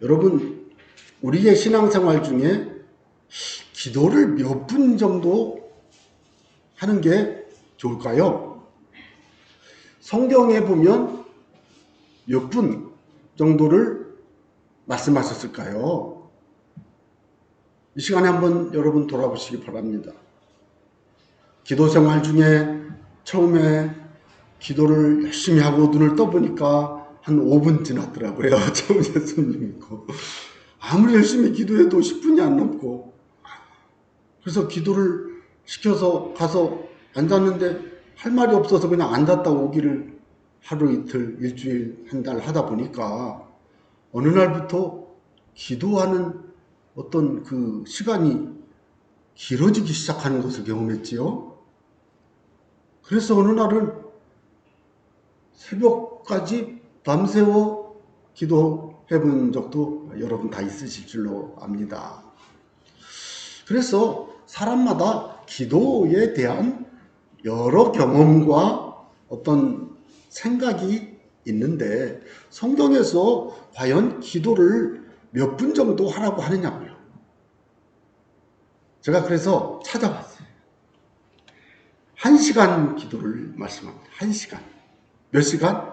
여러분, 우리의 신앙생활 중에 기도를 몇 분 정도 하는 게 좋을까요? 성경에 보면 몇 분 정도를 말씀하셨을까요? 이 시간에 한번 여러분 돌아보시기 바랍니다. 기도 생활 중에 처음에 기도를 열심히 하고 눈을 떠보니까 한 5분 지났더라고요. 처음 예수님 믿고. 아무리 열심히 기도해도 10분이 안 넘고. 그래서 기도를 시켜서 가서 앉았는데 할 말이 없어서 그냥 앉았다 오기를 하루 이틀, 일주일, 한 달 하다 보니까 어느 날부터 기도하는 어떤 그 시간이 길어지기 시작하는 것을 경험했지요. 그래서 어느 날은 새벽까지 밤새워 기도해 본 적도 여러분 다 있으실 줄로 압니다. 그래서 사람마다 기도에 대한 여러 경험과 어떤 생각이 있는데 성경에서 과연 기도를 몇 분 정도 하라고 하느냐고요. 제가 그래서 찾아봤어요. 1시간 기도를 말씀합니다. 1시간. 몇 시간?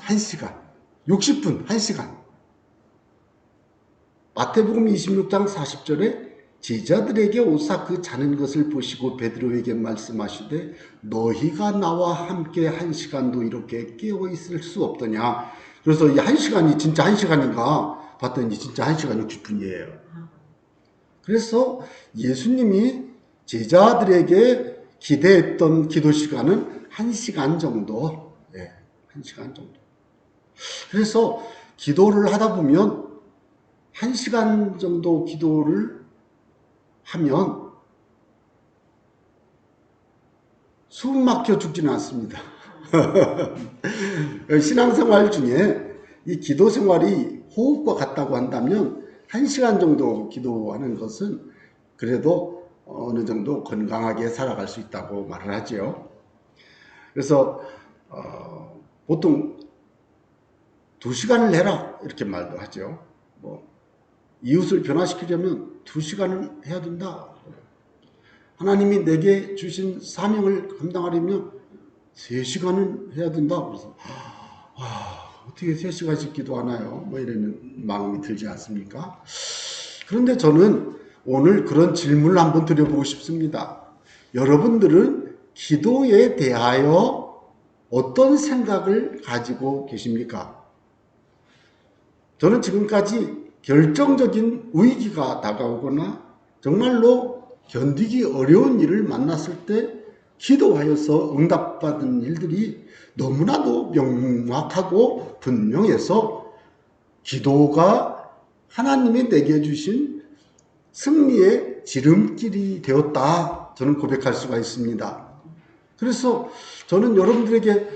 1시간. 60분, 1시간. 마태복음 26장 40절에 제자들에게 오사 그 자는 것을 보시고 베드로에게 말씀하시되 너희가 나와 함께 1시간도 이렇게 깨어 있을 수 없더냐. 그래서 이 1시간이 진짜 1시간인가 봤더니 진짜 1시간 60분이에요. 그래서 예수님이 제자들에게 기대했던 기도 시간은 1시간 정도. 1시간 정도. 그래서 기도를 하다 보면 1시간 정도 기도를 하면 숨 막혀 죽지는 않습니다. 신앙생활 중에 이 기도 생활이 호흡과 같다고 한다면 1시간 정도 기도하는 것은 그래도 어느 정도 건강하게 살아갈 수 있다고 말을 하죠. 그래서 보통 2시간을 해라 이렇게 말도 하죠. 이웃을 변화시키려면 2시간을 해야 된다. 하나님이 내게 주신 사명을 감당하려면 3시간은 해야 된다. 그래서 어떻게 3시간씩 기도하나요? 이런 마음이 들지 않습니까? 그런데 저는 오늘 그런 질문을 한번 드려보고 싶습니다. 여러분들은 기도에 대하여 어떤 생각을 가지고 계십니까? 저는 지금까지 결정적인 위기가 다가오거나 정말로 견디기 어려운 일을 만났을 때 기도하여서 응답받은 일들이 너무나도 명확하고 분명해서 기도가 하나님이 내게 주신 승리의 지름길이 되었다. 저는 고백할 수가 있습니다. 그래서 저는 여러분들에게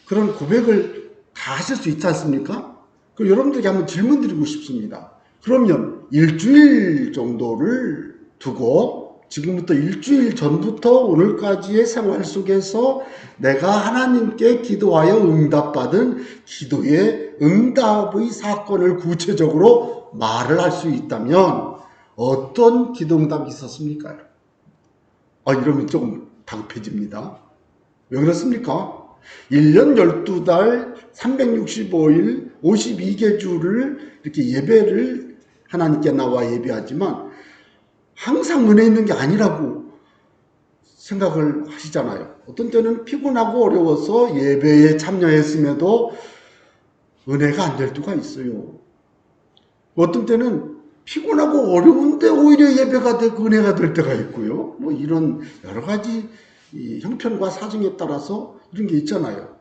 그런 고백을 다 하실 수 있지 않습니까? 그럼 여러분들에게 한번 질문 드리고 싶습니다. 그러면 일주일 정도를 두고 지금부터 일주일 전부터 오늘까지의 생활 속에서 내가 하나님께 기도하여 응답받은 기도의 응답의 사건을 구체적으로 말을 할 수 있다면 어떤 기도 응답이 있었습니까? 이러면 조금 다급해집니다. 왜 그렇습니까? 1년 12달 365일 52개 주를 이렇게 예배를 하나님께 나와 예배하지만 항상 은혜 있는 게 아니라고 생각을 하시잖아요. 어떤 때는 피곤하고 어려워서 예배에 참여했음에도 은혜가 안 될 때가 있어요. 어떤 때는 피곤하고 어려운데 오히려 예배가 되고 은혜가 될 때가 있고요. 이런 여러 가지 형편과 사정에 따라서 이런 게 있잖아요.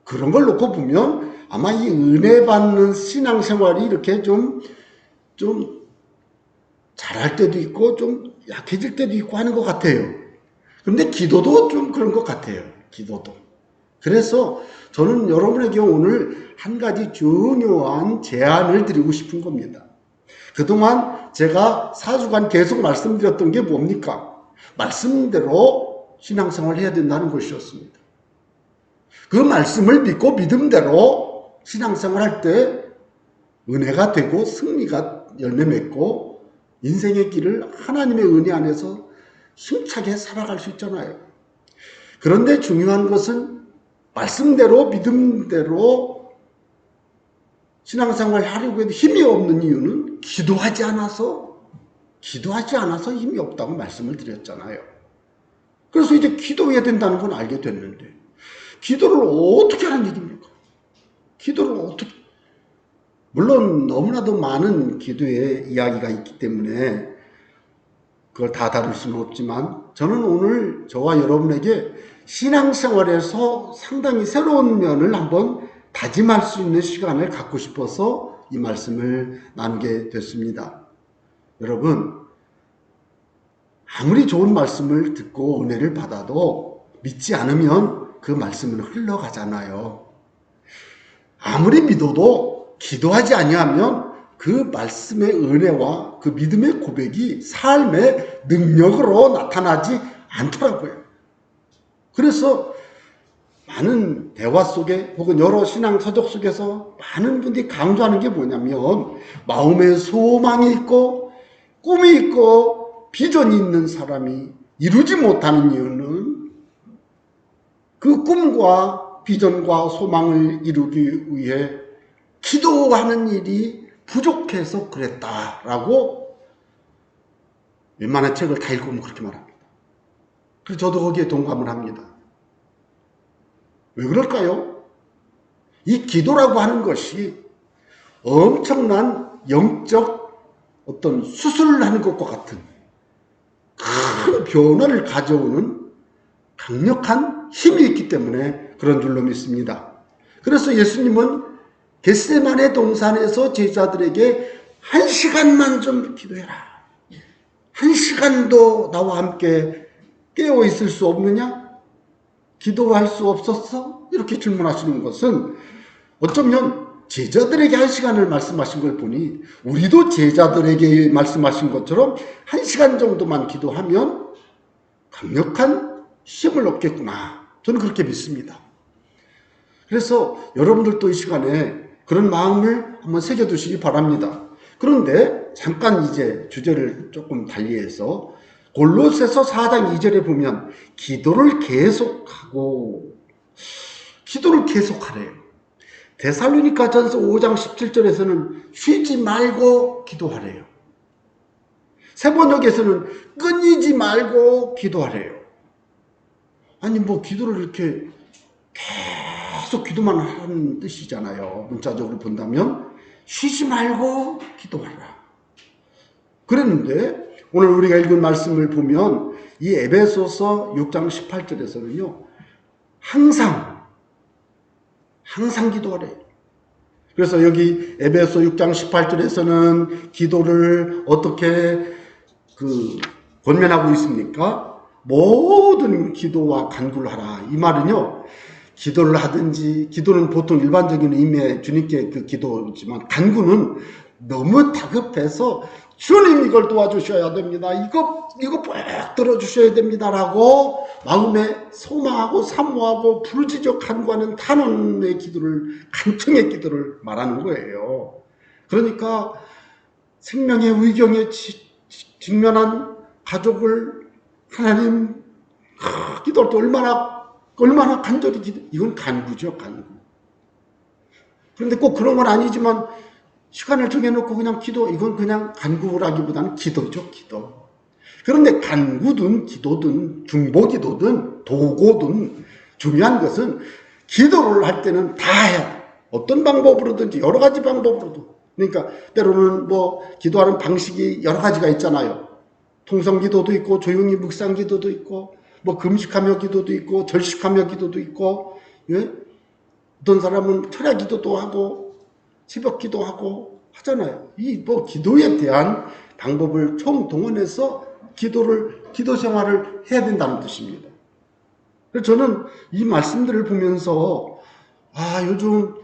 그런 걸 놓고 보면 아마 이 은혜 받는 신앙생활이 이렇게 좀 잘할 때도 있고 좀 약해질 때도 있고 하는 것 같아요. 그런데 기도도 좀 그런 것 같아요. 기도도. 그래서 저는 여러분에게 오늘 한 가지 중요한 제안을 드리고 싶은 겁니다. 그동안 제가 4주간 계속 말씀드렸던 게 뭡니까? 말씀대로 신앙생활을 해야 된다는 것이었습니다. 그 말씀을 믿고 믿음대로 신앙생활 할 때 은혜가 되고 승리가 열매 맺고 인생의 길을 하나님의 은혜 안에서 힘차게 살아갈 수 있잖아요. 그런데 중요한 것은 말씀대로 믿음대로 신앙생활을 하려고 해도 힘이 없는 이유는 기도하지 않아서 힘이 없다고 말씀을 드렸잖아요. 그래서 이제 기도해야 된다는 건 알게 됐는데 기도를 어떻게 하는 얘기입니까? 기도를 어떻게, 물론 너무나도 많은 기도의 이야기가 있기 때문에 그걸 다 다룰 수는 없지만 저는 오늘 저와 여러분에게 신앙생활에서 상당히 새로운 면을 한번 다짐할 수 있는 시간을 갖고 싶어서 이 말씀을 나누게 됐습니다. 여러분, 아무리 좋은 말씀을 듣고 은혜를 받아도 믿지 않으면 그 말씀은 흘러가잖아요. 아무리 믿어도 기도하지 아니하면 그 말씀의 은혜와 그 믿음의 고백이 삶의 능력으로 나타나지 않더라고요. 그래서 많은 대화 속에 혹은 여러 신앙 서적 속에서 많은 분들이 강조하는 게 뭐냐면 마음에 소망이 있고 꿈이 있고 비전이 있는 사람이 이루지 못하는 이유는 그 꿈과 비전과 소망을 이루기 위해 기도하는 일이 부족해서 그랬다라고 웬만한 책을 다 읽으면 그렇게 말합니다. 그래서 저도 거기에 동감을 합니다. 왜 그럴까요? 이 기도라고 하는 것이 엄청난 영적 어떤 수술을 하는 것과 같은 큰 변화를 가져오는 강력한 힘이 있기 때문에 그런 줄로 믿습니다. 그래서 예수님은 겟세마네 동산에서 제자들에게 1시간만 좀 기도해라. 1시간도 나와 함께 깨어 있을 수 없느냐? 기도할 수 없었어? 이렇게 질문하시는 것은 어쩌면 제자들에게 1시간을 말씀하신 걸 보니 우리도 제자들에게 말씀하신 것처럼 1시간 정도만 기도하면 강력한 힘을 얻겠구나. 저는 그렇게 믿습니다. 그래서 여러분들도 이 시간에 그런 마음을 한번 새겨두시기 바랍니다. 그런데 잠깐 이제 주제를 조금 달리해서 골로새서 4장 2절에 보면 기도를 계속하래요. 데살로니가전서 5장 17절에서는 쉬지 말고 기도하래요. 세번역에서는 끊이지 말고 기도하래요. 아니 뭐 기도를 이렇게 계속 기도만 하는 뜻이잖아요. 문자적으로 본다면 쉬지 말고 기도하라. 그랬는데 오늘 우리가 읽은 말씀을 보면 이 에베소서 6장 18절에서는요. 항상 기도하래요. 그래서 여기 에베소 6장 18절에서는 기도를 어떻게 권면하고 있습니까? 모든 기도와 간구를 하라. 이 말은요. 기도를 하든지 기도는 보통 일반적인 의미의 주님께 그 기도지만 간구는 너무 다급해서 주님 이걸 도와주셔야 됩니다. 이거 꼭 들어주셔야 됩니다라고 마음에 소망하고 사모하고 부르짖어 간구하는 탄원의 기도를 간청의 기도를 말하는 거예요. 그러니까 생명의 위경에 직면한 가족을 하나님 기도할 때 얼마나 간절히 기도, 이건 간구죠, 간구. 그런데 꼭 그런 건 아니지만 시간을 정해놓고 그냥 기도, 이건 그냥 간구라기보다는 기도죠, 기도. 그런데 간구든 기도든 중보기도든 도고든 중요한 것은 기도를 할 때는 다 해야 어떤 방법으로든지 여러 가지 방법으로도. 그러니까 때로는 뭐 기도하는 방식이 여러 가지가 있잖아요. 통성기도도 있고 조용히 묵상기도도 있고 뭐 금식하며 기도도 있고 절식하며 기도도 있고, 예? 어떤 사람은 철야기도도 하고 새벽기도 하고 하잖아요. 이 뭐 기도에 대한 방법을 총동원해서 기도 생활을 해야 된다는 뜻입니다. 그래서 저는 이 말씀들을 보면서 요즘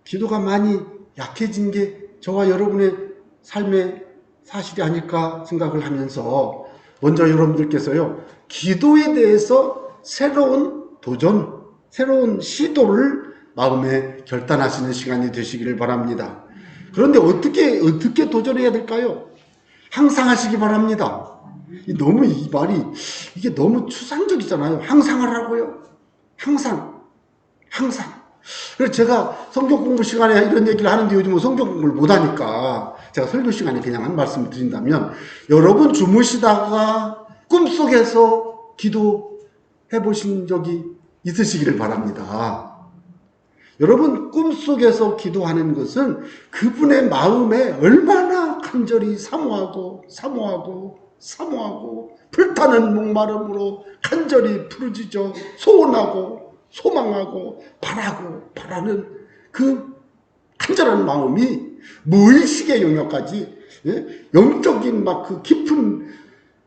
기도가 많이 약해진 게 저와 여러분의 삶의 사실이 아닐까 생각을 하면서 먼저 여러분들께서요, 기도에 대해서 새로운 도전, 새로운 시도를 마음에 결단하시는 시간이 되시기를 바랍니다. 그런데 어떻게 도전해야 될까요? 항상 하시기 바랍니다. 너무 이 말이 이게 너무 추상적이잖아요. 항상 하라고요. 항상. 그래서 제가 성경 공부 시간에 이런 얘기를 하는데 요즘은 성경 공부를 못하니까 제가 설교 시간에 그냥 한 말씀을 드린다면, 여러분 주무시다가 꿈속에서 기도해 보신 적이 있으시기를 바랍니다. 여러분 꿈속에서 기도하는 것은 그분의 마음에 얼마나 간절히 사모하고 불타는 목마름으로 간절히 부르짖어 소원하고 소망하고 바라는 그 간절한 마음이 무의식의 영역까지, 영적인 막 그 깊은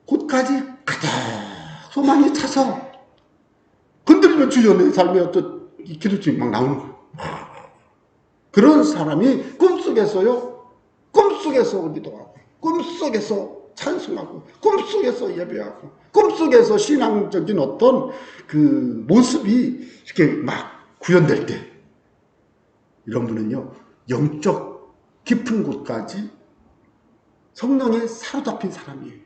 곳까지 가득 소망이 차서 건드리면 주여 내 삶의 어떤 기도증이 막 나오는 거예요. 그런 사람이 꿈속에서 기도하고, 꿈속에서 찬송하고, 꿈속에서 예배하고, 꿈속에서 신앙적인 어떤 그 모습이 이렇게 막 구현될 때, 이런 분은요, 영적 깊은 곳까지 성령에 사로잡힌 사람이에요.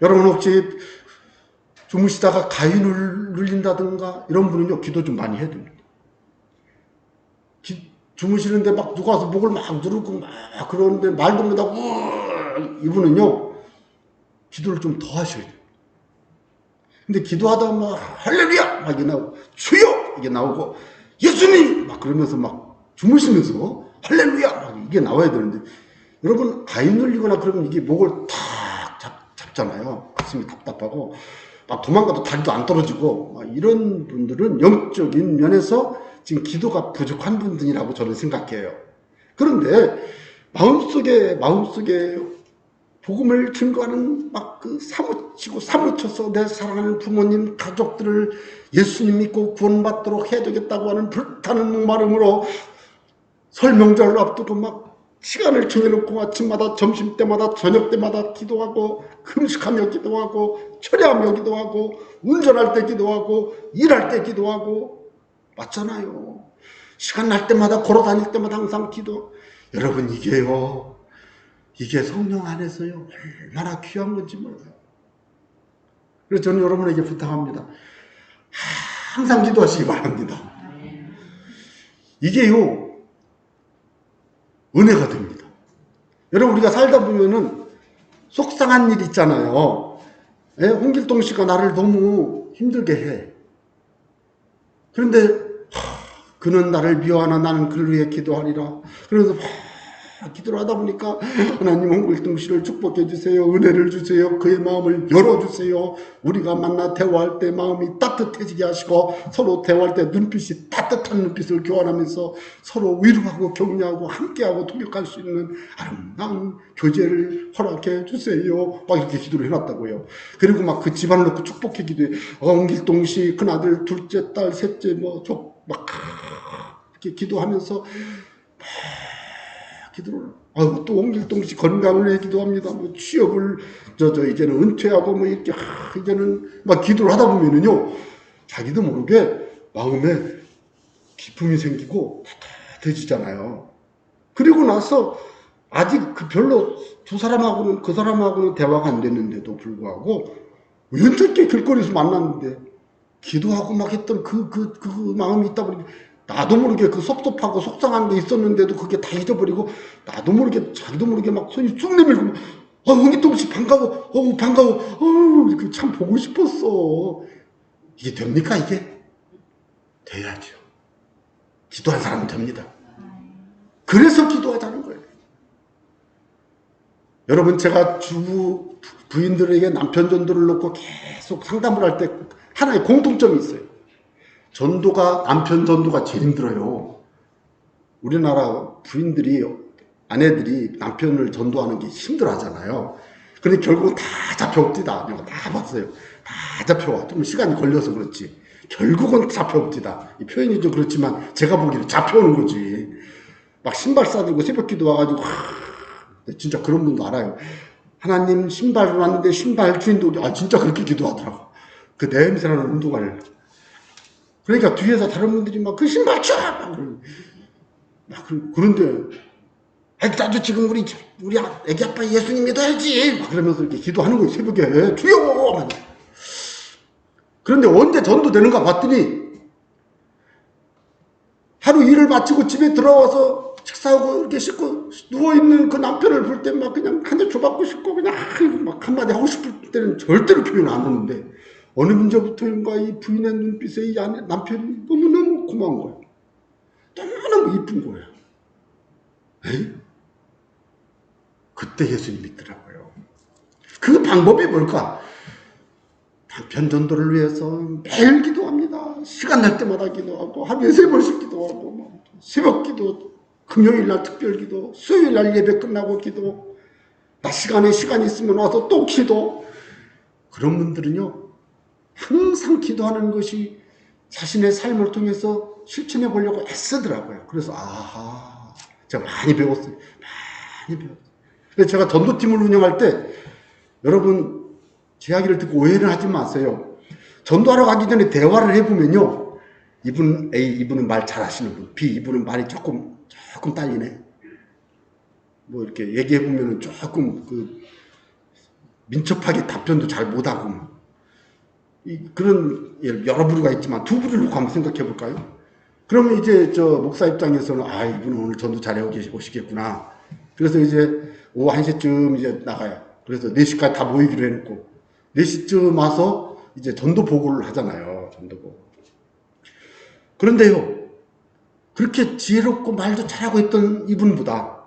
여러분 혹시 주무시다가 가위를 눌린다든가 이런 분은요, 기도 좀 많이 해야 됩니다. 주무시는데 막 누가 와서 목을 막 누르고 막 그러는데 말도 못하고 이분은요, 기도를 좀 더 하셔야 돼요. 근데 기도하다가 막 할렐루야 막 이게 나오고, 주여 이게 나오고, 예수님 막 그러면서 막 주무시면서 할렐루야 막 이게 나와야 되는데, 여러분 가위 눌리거나 그러면 이게 목을 탁 잡잖아요. 가슴이 답답하고 막 도망가도 다리도 안 떨어지고, 이런 분들은 영적인 면에서 지금 기도가 부족한 분들이라고 저는 생각해요. 그런데 마음속에 복음을 증거하는 막 그 사무쳐서 내 사랑하는 부모님, 가족들을 예수님 믿고 구원받도록 해야 되겠다고 하는 불타는 목마름으로 설명절을 앞두고 막 시간을 정해놓고 아침마다 점심때마다 저녁때마다 기도하고, 금식하며 기도하고, 철야하며 기도하고, 운전할 때 기도하고, 일할 때 기도하고, 맞잖아요. 시간 날 때마다 걸어다닐 때마다 항상 기도. 여러분 이게 성령 안에서요 얼마나 귀한 건지 몰라요. 그래서 저는 여러분에게 부탁합니다. 항상 기도하시기 바랍니다. 이게요 은혜가 됩니다. 여러분 우리가 살다 보면은 속상한 일 있잖아요. 홍길동 씨가 나를 너무 힘들게 해. 그런데 그는 나를 미워하나 나는 그를 위해 기도하리라. 그래서 기도를 하다 보니까 하나님 홍길동 씨를 축복해 주세요. 은혜를 주세요. 그의 마음을 열어주세요. 우리가 만나 대화할 때 마음이 따뜻해지게 하시고, 서로 대화할 때 눈빛이 따뜻한 눈빛을 교환하면서 서로 위로하고 격려하고 함께하고 동역할 수 있는 아름다운 교제를 허락해 주세요. 막 이렇게 기도를 해놨다고요. 그리고 막 그 집안을 놓고 축복해 기도해. 홍길동 씨 큰아들 둘째 딸 셋째 막 이렇게 기도하면서 기도를, 또 홍길동 씨 건강을 위해 기도합니다. 취업을 이제는 은퇴하고 이렇게 이제는 막 기도를 하다 보면은요, 자기도 모르게 마음에 기쁨이 생기고 따뜻해지잖아요. 그리고 나서 아직 별로 그 사람하고는 대화가 안 됐는데도 불구하고 우연찮게 길거리에서 만났는데 기도하고 막 했던 그 마음이 있다 보니까, 나도 모르게 그 섭섭하고 속상한 게 있었는데도 그게 다 잊어버리고, 나도 모르게 자기도 모르게 막 손이 쭉 내밀고, 홍길동 씨 반가워, 참 보고 싶었어. 이게 됩니까? 이게 돼야죠. 기도한 사람은 됩니다. 그래서 기도하자는 거예요. 여러분 제가 주부 부인들에게 남편 전도를 놓고 계속 상담을 할 때 하나의 공통점이 있어요. 남편 전도가 제일 힘들어요. 우리나라 아내들이 남편을 전도하는 게 힘들어 하잖아요. 근데 결국은 다 잡혀옵디다. 내가 다 봤어요. 다 잡혀와. 좀 시간이 걸려서 그렇지. 결국은 잡혀옵디다. 이 표현이 좀 그렇지만 제가 보기에는 잡혀오는 거지. 막 신발 싸들고 새벽 기도 와가지고, 진짜 그런 분도 알아요. 하나님 신발을 왔는데 신발 주인도 진짜 그렇게 기도하더라고. 그 냄새나는 운동화를. 그러니까 뒤에서 다른 분들이 막 그 신발 쳐! 그런데 나도 지금 우리 애기 아빠 예수님 믿어야지 막 그러면서 이렇게 기도하는 거예요. 새벽에 주여. 그런데 언제 전도되는가 봤더니 하루 일을 마치고 집에 들어와서 식사하고 이렇게 씻고 누워있는 그 남편을 볼 때 막 그냥 한 대 줘받고 싶고 그냥 막 한마디 하고 싶을 때는 절대로 표현 안 하는데 어느 문제부터인가 이 부인의 눈빛에 이 남편이 너무너무 고마운 거예요. 너무너무 이쁜 거예요. 에이? 그때 예수님 믿더라고요. 그 방법이 뭘까? 남편 전도를 위해서 매일 기도합니다. 시간 날 때마다 기도하고 하루에 3번씩 기도하고 새벽 기도, 금요일 날 특별 기도, 수요일 날 예배 끝나고 기도, 낮 시간에 시간이 있으면 와서 또 기도. 그런 분들은요 항상 기도하는 것이 자신의 삶을 통해서 실천해 보려고 애쓰더라고요. 그래서 제가 많이 배웠어요. 많이 배웠어요. 그래서 제가 전도팀을 운영할 때 여러분 제 이야기를 듣고 오해를 하지 마세요. 전도하러 가기 전에 대화를 해보면요. 이분 A, 이분은 말 잘하시는 분. B, 이분은 말이 조금 딸리네. 뭐 이렇게 얘기해보면 조금 민첩하게 답변도 잘 못하고. 그런 여러 부류가 있지만 두 부류를 놓고 한번 생각해 볼까요? 그러면 이제 목사 입장에서는 이분은 오늘 전도 잘해 오시겠구나. 그래서 이제 오후 1시쯤 이제 나가요. 그래서 4시까지 다 모이기로 해놓고 4시쯤 와서 이제 전도 보고를 하잖아요. 전도 보고. 그런데요, 그렇게 지혜롭고 말도 잘하고 있던 이분보다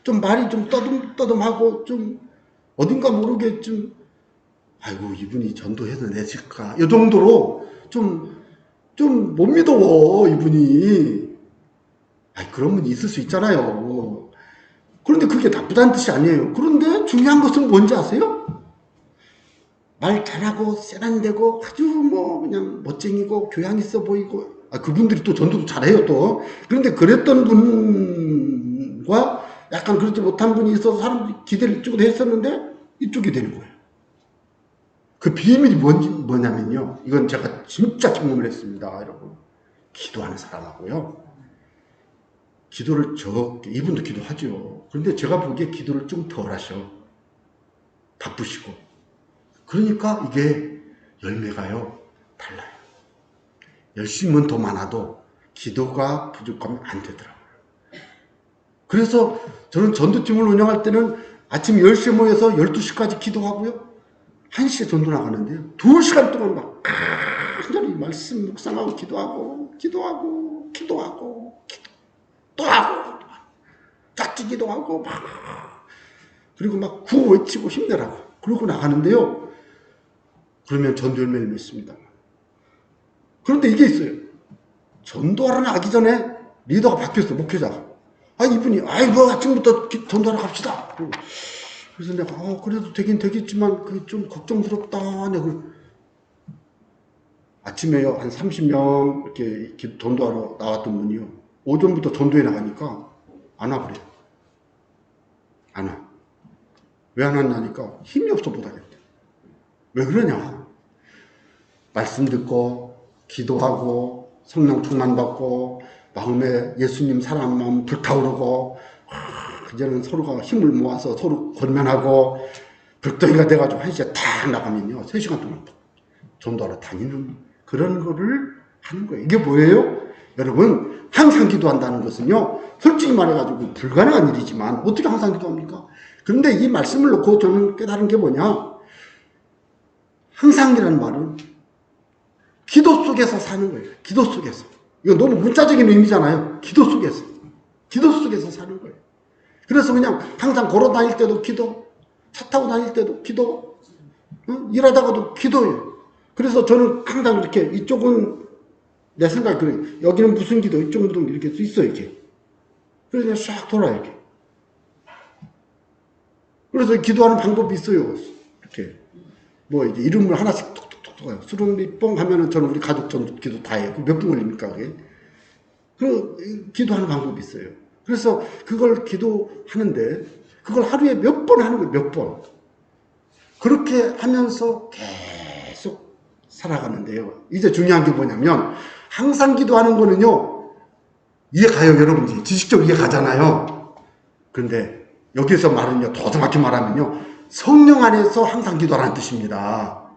좀 말이 좀 떠듬떠듬하고 좀 어딘가 모르게 아이고 이분이 전도해도 내실까 이 정도로 좀 못 믿어 이분이. 그런 분이 있을 수 있잖아요. 그런데 그게 나쁘다는 뜻이 아니에요. 그런데 중요한 것은 뭔지 아세요? 말 잘하고 세련되고 아주 그냥 멋쟁이고 교양 있어 보이고 그분들이 또 전도도 잘해요 또. 그런데 그랬던 분과 약간 그렇지 못한 분이 있어서 사람들이 기대를 이쪽으로 했었는데 이쪽이 되는 거예요. 그 비밀이 뭐냐면요. 이건 제가 진짜 경험을 했습니다, 여러분. 기도하는 사람하고요. 기도를 이분도 기도하죠. 그런데 제가 보기에 기도를 좀 덜 하셔. 바쁘시고. 그러니까 이게 열매가요, 달라요. 열심은 더 많아도 기도가 부족하면 안 되더라고요. 그래서 저는 전도팀을 운영할 때는 아침 10시에 모여서 12시까지 기도하고요. 1시에 전도 나가는데요. 2시간 동안 막 간절히 말씀 묵상하고 기도하고 또 하고 짝지 기도하고 그리고 막 구호 외치고 힘내라고 그러고 나가는데요. 그러면 전도 열매를 맺습니다. 그런데 이게 있어요. 전도하러 나가기 전에 리더가 바뀌었어. 목회자가. 이분이 뭐 아침부터 전도하러 갑시다. 그래서 내가 그래도 되긴 되겠지만 그게 좀 걱정스럽다. 내가 아침에요 한 30명 이렇게 전도하러 나왔던 분이요. 오전부터 전도에 나가니까 안 와버려요. 안 와. 왜 안 왔냐니까 힘이 없어 못하겠대. 왜 그러냐? 말씀 듣고 기도하고 성령 충만받고 마음에 예수님 사랑 마음 불타오르고 이제는 서로가 힘을 모아서 서로 권면하고 벽돌이가 돼가지고 1시에 탁 나가면요 3시간 동안 전도하러 다니는 그런 거를 하는 거예요. 이게 뭐예요? 여러분 항상 기도한다는 것은요 솔직히 말해가지고 불가능한 일이지만 어떻게 항상 기도합니까? 그런데 이 말씀을 놓고 저는 깨달은 게 뭐냐, 항상이라는 말은 기도 속에서 사는 거예요. 기도 속에서. 이거 너무 문자적인 의미잖아요. 기도 속에서 사는 거예요. 그래서 그냥 항상 걸어 다닐 때도 기도, 차 타고 다닐 때도 기도, 일하다가도 기도예요. 그래서 저는 항상 이렇게 이쪽은 내 생각에 그래요. 여기는 무슨 기도, 이쪽은 이렇게 있어요, 이렇게. 그래서 그냥 싹 돌아요, 이렇게. 그래서 기도하는 방법이 있어요. 이렇게. 이제 이름을 하나씩 톡톡톡 해요. 수lum이 뽕 하면은 저는 우리 가족 전 기도 다 해요. 몇 분 걸립니까, 그게? 기도하는 방법이 있어요. 그래서 그걸 기도하는데, 그걸 하루에 몇 번 하는 거예요, 몇 번. 그렇게 하면서 계속 살아가는데요. 이제 중요한 게 뭐냐면, 항상 기도하는 거는요, 이해가요, 여러분들? 지식적으로 이해가잖아요. 그런데 여기서 말은요, 더 정확히 말하면요, 성령 안에서 항상 기도하라는 뜻입니다.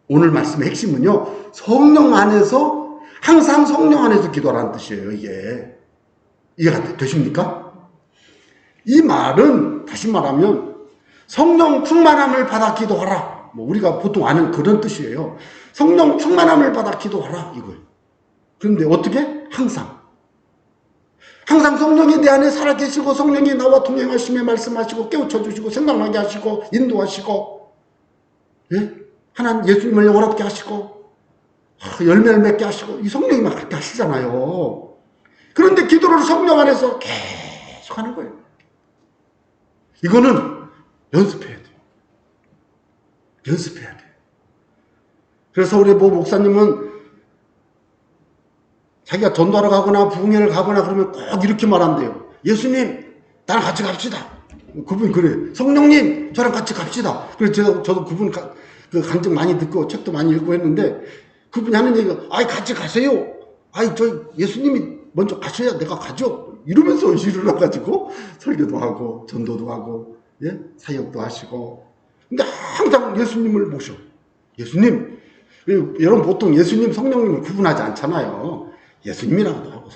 오늘 말씀의 핵심은요, 성령 안에서, 항상 성령 안에서 기도하라는 뜻이에요, 이게. 이해가 되십니까? 이 말은, 다시 말하면, 성령 충만함을 받아 기도하라. 뭐, 우리가 보통 아는 그런 뜻이에요. 성령 충만함을 받아 기도하라, 이거예요. 그런데 어떻게? 항상. 항상 성령이 내 안에 살아계시고, 성령이 나와 동행하시며 말씀하시고, 깨우쳐주시고, 생각나게 하시고, 인도하시고, 예? 하나님 예수님을 영원롭게 하시고, 열매를 맺게 하시고, 이 성령이 막 그렇게 하시잖아요. 그런데 기도를 성령 안에서 계속 하는 거예요. 이거는 연습해야 돼요. 연습해야 돼요. 그래서 우리 모 목사님은 자기가 전도하러 가거나 부흥회를 가거나 그러면 꼭 이렇게 말한대요. 예수님, 나랑 같이 갑시다. 그분이 그래요. 성령님, 저랑 같이 갑시다. 그래서 저도 그분 그 간증 많이 듣고 책도 많이 읽고 했는데 그분이 하는 얘기가, 아이, 같이 가세요. 아이, 예수님이 먼저 가셔야 내가 가죠. 이러면서 일을 해가지고 설교도 하고 전도도 하고, 예? 사역도 하시고. 근데 항상 예수님을 모셔. 예수님. 여러분 보통 예수님, 성령님을 구분하지 않잖아요. 예수님이라고도 하고,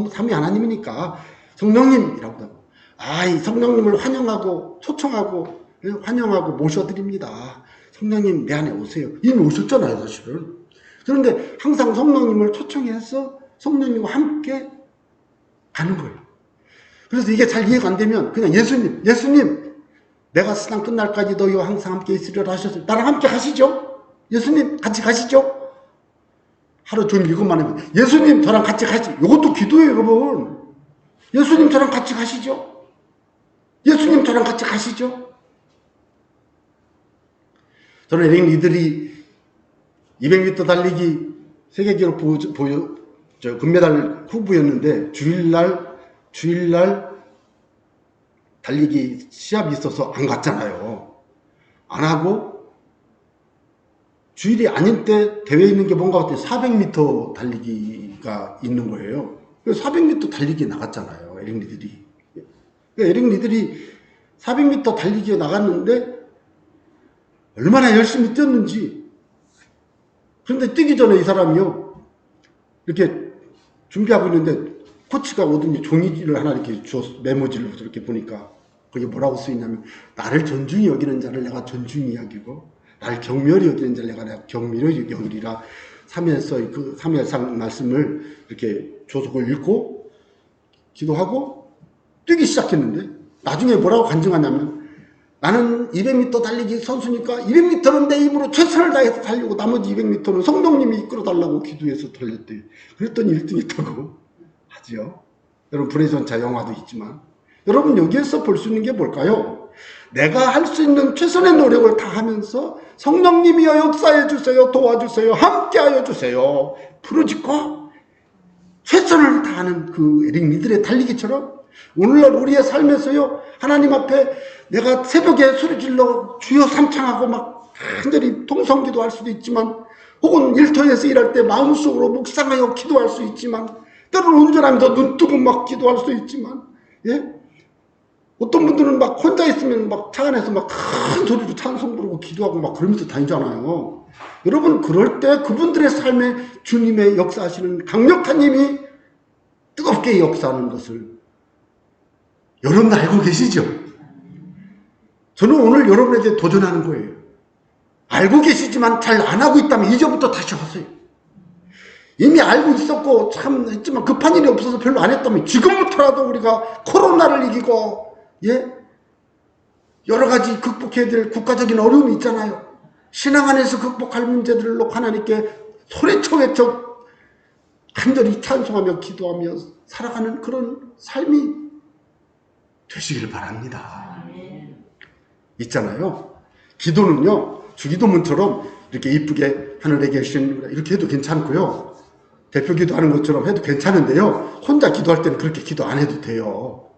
삼위 하나님이니까 성령님이라고도 하고. 아이, 성령님을 환영하고 초청하고, 예? 환영하고 모셔드립니다. 성령님 내 안에 오세요. 이미 오셨잖아요, 사실은. 그런데 항상 성령님을 초청해서 성령님과 함께 가는 거예요. 그래서 이게 잘 이해가 안 되면 그냥 예수님, 내가 세상 끝날까지 너희와 항상 함께 있으리라 하셨어요. 나랑 함께 가시죠? 예수님, 같이 가시죠? 하루 종일 이것만 하면, 예수님, 저랑 같이 가시죠. 이것도 기도예요, 여러분. 예수님, 저랑 같이 가시죠? 예수님, 저랑 같이 가시죠? 저는 에릭리들이 200m 달리기 세계 기록 금메달 후보였는데 주일날 달리기 시합이 있어서 안 갔잖아요. 안 하고 주일이 아닌 때 대회에 있는 게 뭔가 같아요. 400m 달리기가 있는 거예요. 그래서 400m 달리기에 나갔잖아요, 에릭리들이. 에릭리들이 400m 달리기에 나갔는데 얼마나 열심히 뛰었는지. 그런데 뛰기 전에 이 사람이요, 이렇게 준비하고 있는데 코치가 오더니 종이를 하나 이렇게 주어서 메모지를 이렇게 보니까 거기 뭐라고 쓰이냐면, 나를 존중히 여기는 자를 내가 존중히 여기고 나를 경멸히 여기는 자를 내가 경멸히 여기리라. 3회에서 그 3회상 말씀을 이렇게 조속을 읽고 기도하고 뛰기 시작했는데, 나중에 뭐라고 간증하냐면, 나는 200m 달리기 선수니까 200m는 내 힘으로 최선을 다해서 달리고 나머지 200m는 성령님이 이끌어달라고 기도해서 달렸대요. 그랬더니 1등 했다고 하지요. 여러분, 불의 전차 영화도 있지만, 여러분 여기에서 볼 수 있는 게 뭘까요? 내가 할 수 있는 최선의 노력을 다하면서 성령님이여 역사해 주세요, 도와주세요, 함께하여 주세요, 부르짖고 최선을 다하는 그 에릭리들의 달리기처럼 오늘날 우리의 삶에서요, 하나님 앞에 내가 새벽에 소리질러 주여 삼창하고 막 간절히 통성기도 할 수도 있지만, 혹은 일터에서 일할 때 마음속으로 묵상하여 기도할 수 있지만, 때로는 운전하면서 눈 뜨고 막 기도할 수 있지만, 예? 어떤 분들은 막 혼자 있으면 막 차 안에서 막 큰 소리로 찬송 부르고 기도하고 막 그러면서 다니잖아요. 여러분, 그럴 때 그분들의 삶에 주님의 역사하시는 강력한 힘이 뜨겁게 역사하는 것을 여러분 알고 계시죠? 저는 오늘 여러분에게 도전하는 거예요. 알고 계시지만 잘 안 하고 있다면 이제부터 다시 하세요. 이미 알고 있었고 참 했지만 급한 일이 없어서 별로 안 했다면 지금부터라도 우리가 코로나를 이기고, 예? 여러 가지 극복해야 될 국가적인 어려움이 있잖아요. 신앙 안에서 극복할 문제들을 놓고 하나님께 소리쳐 외쳐 간절히 찬송하며 기도하며 살아가는 그런 삶이 되시길 바랍니다. 있잖아요. 기도는요, 주기도문처럼 이렇게 이쁘게 하늘에 계신 이렇게 해도 괜찮고요, 대표 기도하는 것처럼 해도 괜찮은데요, 혼자 기도할 때는 그렇게 기도 안 해도 돼요.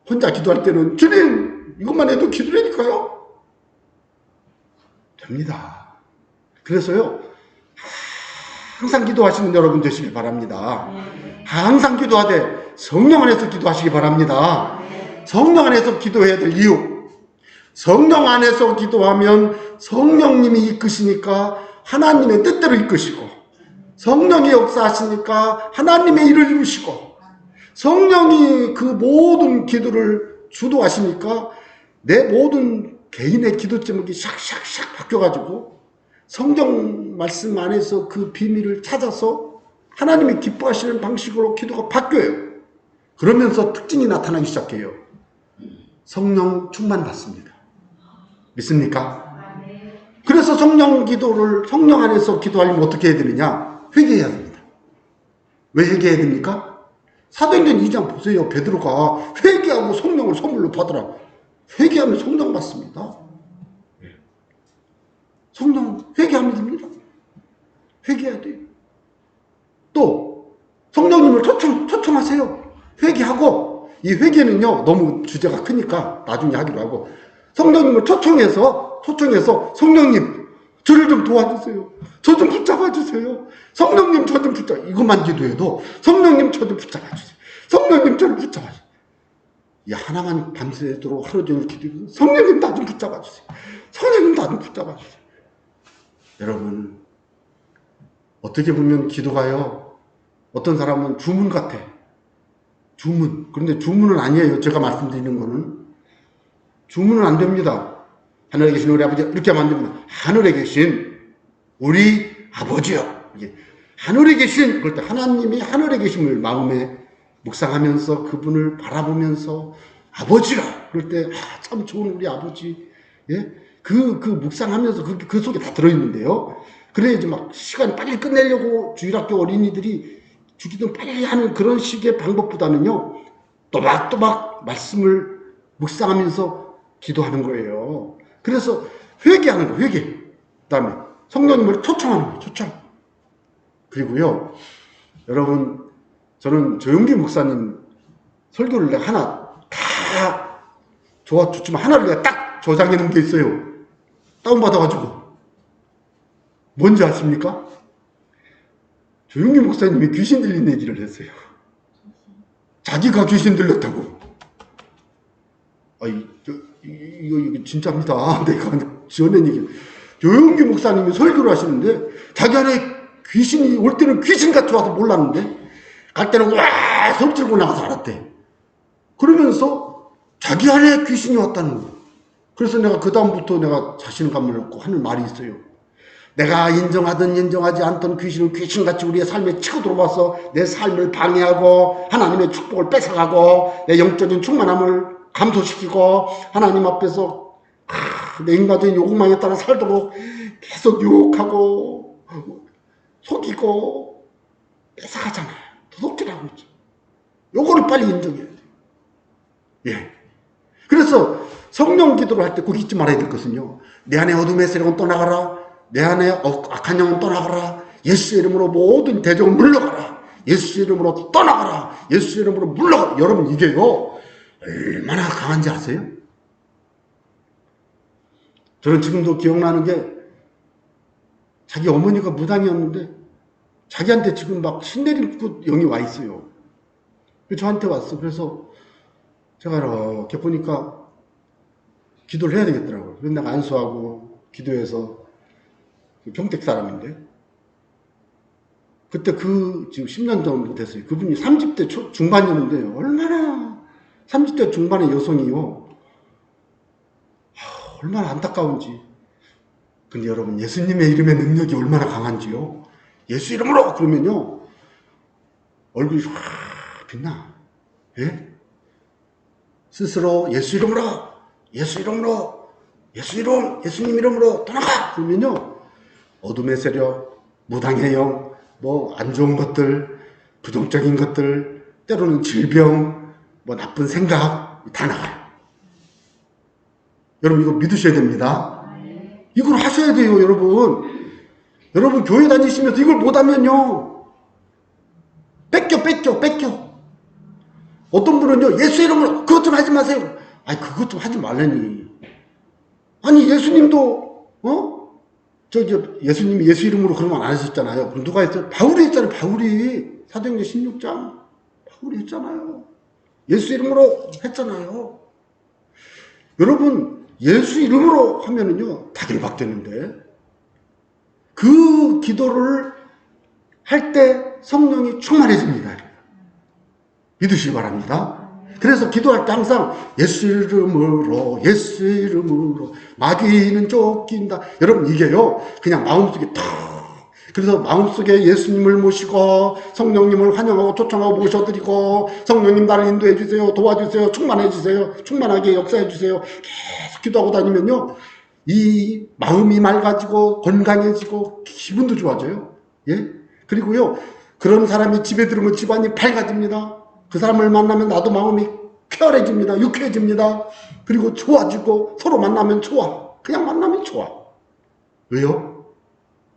혼자 기도할 때는 주님 이것만 해도 기도라니까요. 됩니다. 그래서요, 항상 기도하시는 여러분 되시길 바랍니다. 항상 기도하되 성령 안에서 기도하시기 바랍니다. 성령 안에서 기도해야 될 이유, 성령 안에서 기도하면 성령님이 이끄시니까 하나님의 뜻대로 이끄시고, 성령이 역사하시니까 하나님의 일을 이루시고, 성령이 그 모든 기도를 주도하시니까 내 모든 개인의 기도 제목이 샥샥샥 바뀌어가지고 성경 말씀 안에서 그 비밀을 찾아서 하나님이 기뻐하시는 방식으로 기도가 바뀌어요. 그러면서 특징이 나타나기 시작해요. 성령 충만 받습니다. 믿습니까? 그래서 성령 기도를 성령 안에서 기도하려면 어떻게 해야 되느냐? 회개해야 됩니다. 왜 회개해야 됩니까? 사도행전 2장 보세요. 베드로가 회개하고 성령을 선물로 받으라. 회개하면 성령 받습니다. 성령 회개하면 됩니다. 회개해야 돼요. 또 성령님을 초청하세요. 회개하고, 이 회개는요 너무 주제가 크니까 나중에 하기로 하고, 성령님을 초청해서 성령님 저를 좀 도와주세요. 저 좀 붙잡아주세요. 성령님 저 좀 이것만 기도해도 성령님 저 좀 붙잡아주세요. 성령님 저를 붙잡아주세요. 이 하나만 밤새도록 하루 종일 기도해서 성령님 나 좀 붙잡아주세요. 성령님 나 좀 붙잡아주세요. 여러분, 어떻게 보면 기도가요, 어떤 사람은 주문 같아. 주문. 그런데 주문은 아니에요. 제가 말씀드리는 거는 주문은 안 됩니다. 하늘에 계신 우리 아버지, 이렇게 하면 안 됩니다. 하늘에 계신 우리 아버지요. 하늘에 계신, 그럴 때 하나님이 하늘에 계심을 마음에 묵상하면서 그분을 바라보면서 아버지라, 그럴 때 참 좋은 우리 아버지, 예? 그 묵상하면서 그 속에 다 들어있는데요. 그래야지 막 시간 빨리 끝내려고 주일학교 어린이들이 주기도 빨리 하는 그런 식의 방법보다는요, 또박또박 말씀을 묵상하면서 기도하는 거예요. 그래서 회개하는 거예요. 회개. 그 다음에 성령님을 초청하는 거예요. 초청. 그리고요, 여러분, 저는 조용기 목사님 설교를 내가 하나 다 좋지만 하나를 내가 딱 저장해 놓은 게 있어요. 다운받아가지고. 뭔지 아십니까? 조용기 목사님이 귀신 들린 얘기를 했어요. 자기가 귀신 들렸다고. 이거 진짜입니다. 내가 지어낸 얘기. 조용기 목사님이 설교를 하시는데 자기 안에 귀신이 올 때는 귀신같이 와서 몰랐는데 갈 때는 와 성질고 나가서 알았대. 그러면서 자기 안에 귀신이 왔다는 거예요. 그래서 내가 그 다음부터 내가 자신감을 얻고 하는 말이 있어요. 내가 인정하든 인정하지 않던 귀신은 귀신같이 우리의 삶에 치고 들어와서 내 삶을 방해하고 하나님의 축복을 뺏어가고 내 영적인 충만함을 감소시키고 하나님 앞에서 내 인간적인 욕망에 따라 살도록 계속 유혹하고 속이고 뺏어가잖아요. 도둑질하고 있죠. 요거를 빨리 인정해야 돼요. 예. 그래서 성령 기도를 할 때 꼭 잊지 말아야 될 것은요, 내 안에 어둠의 세력은 떠나가라. 내 안에 악한 영은 떠나가라. 예수의 이름으로 모든 대적은 물러가라. 예수의 이름으로 떠나가라. 예수의 이름으로 물러가라. 여러분, 이게요 얼마나 강한지 아세요? 저는 지금도 기억나는 게, 자기 어머니가 무당이었는데 자기한테 지금 막 신내림꾼 영이 와 있어요. 저한테 왔어. 그래서 제가 이렇게 보니까 기도를 해야 되겠더라고요. 그래서 내가 안수하고 기도해서, 평택 사람인데 그때 지금 10년 정도 됐어요. 그분이 30대 중반이었는데 얼마나 30대 중반의 여성이요, 얼마나 안타까운지. 근데 여러분, 예수님의 이름의 능력이 얼마나 강한지요. 예수 이름으로 그러면요 얼굴이 확 빛나. 예? 스스로 예수 이름으로, 예수 이름으로, 예수 이름, 예수님 이름으로 떠나가 그러면요 어둠의 세력, 무당의 영, 안 좋은 것들, 부정적인 것들, 때로는 질병, 나쁜 생각 다 나가요. 여러분, 이거 믿으셔야 됩니다. 이걸 하셔야 돼요. 여러분 교회 다니시면서 이걸 못하면요 뺏겨. 어떤 분은요, 예수 이름으로 그것 좀 하지 마세요. 아니, 그것 좀 하지 말라니. 아니, 예수님도 예수님이 예수 이름으로 그런 말 안 하셨잖아요. 그럼 누가 했어요? 바울이 했잖아요. 바울이 사도행전 16장 바울이 했잖아요. 예수 이름으로 했잖아요. 여러분 예수 이름으로 하면은요 다들박되는데 그 기도를 할 때 성령이 충만해집니다. 믿으시기 바랍니다. 그래서 기도할 때 항상 예수 이름으로 예수 이름으로 마귀는 쫓긴다. 여러분 이게요 그냥 마음속에 탁 그래서 마음속에 예수님을 모시고 성령님을 환영하고 초청하고 모셔드리고 성령님 나를 인도해 주세요. 도와주세요. 충만해 주세요. 충만하게 역사해 주세요. 계속 기도하고 다니면요 이 마음이 맑아지고 건강해지고 기분도 좋아져요. 예? 그리고요 그런 사람이 집에 들어오면 집안이 밝아집니다. 그 사람을 만나면 나도 마음이 쾌활해집니다. 유쾌해집니다. 그리고 좋아지고 서로 만나면 좋아. 그냥 만나면 좋아. 왜요?